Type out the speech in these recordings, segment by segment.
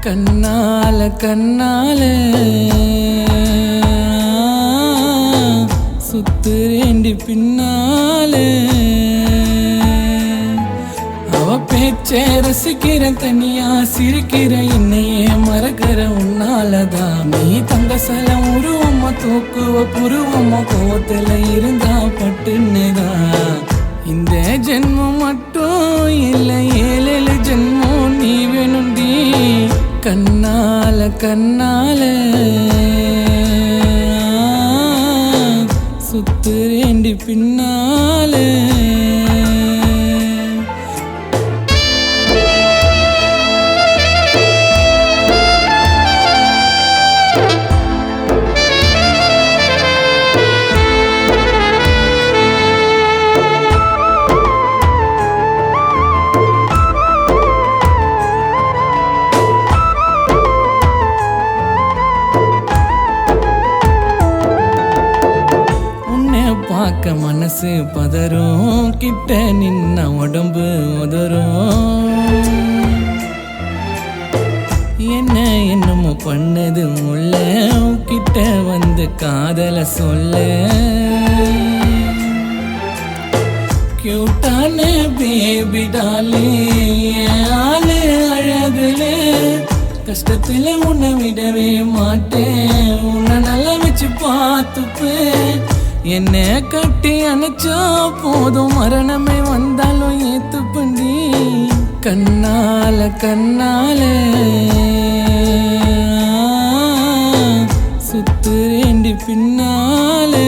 கண்ணால கண்ணால சுத்துறேண்டி பின்னாலே அவ பேச்சே ரசிக்கிறேன் தனியா சிரிக்கிறேன் என்னையே மறக்கிற உன்னாலதான் நீ தங்க சலம் உருவமா தூக்குவ புருவமா கோவத்துல இருந்தா பட்டுன்னுதான் இந்த ஜென்மம் மட்டும் இல்லை 7 ஜென்மம் நீ வேணுண்டி கண்ணால கண்ணால சுத்துறேண்டி பின்னாலே பார்க்க மனசு பதறும் கிட்ட நின்ன உடம்பு உதறும் என்ன என்னமோ பண்ணது முள்ள கிட்ட வந்து காதல சொல்ல கியூட்டான பேபி டாலே ஆளு அழகுல கஷ்டத்துல உன்னை விடவே மாட்டேன் உன்னை நல்லா வச்சு பார்த்துப்பேன் என்ன கட்டி அணைச்சா போதும் மரணமே வந்தாலும் ஏத்து பண்ணி கண்ணால கண்ணால சுத்துறேண்டி பின்னாலே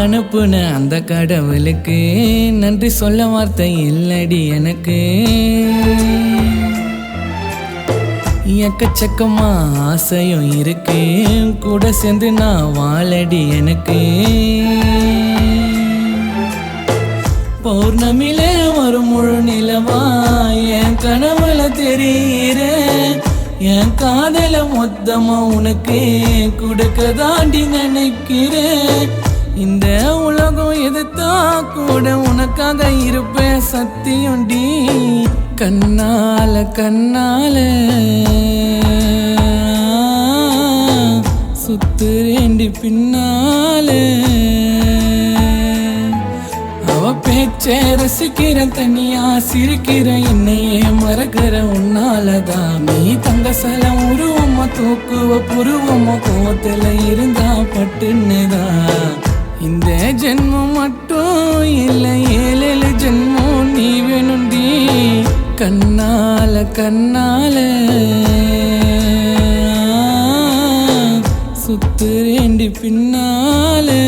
அனுப்புன அந்த கடவுளுக்கு நன்றி சொல்ல வார்த்தை இல்லடி எனக்கு எக்கச்சக்கமா ஆசையும் இருக்கு கூட சேர்ந்து நான் வாழடி எனக்கு பௌர்ணமில ஒரு முழு நிலவா என் கனவுல தெரியிற என் காதல மொத்தமா உனக்கு கொடுக்க தாண்டி நினைக்கிறேன் இந்த உலகம் எதுத்தா கூட உனக்காக இருப்பேன் சத்தியம்டி கண்ணால கண்ணால சுத்துறேண்டி பின்னாலே அவ பேச்சே ரசிக்கிறேன் தனியா சிரிக்கிறேன் என்னையே மறக்கிற உன்னாலதான் நீ தங்க சலம் உருவமா தூக்குவ புருவமா கோவத்துல இருந்தா பட்டுன்னுதான் இந்த ஜென்மம் மட்டும் இல்லை 7 ஜென்மம் நீ வேணுண்டி கண்ணால கண்ணால சுத்துறேண்டி பின்னாலே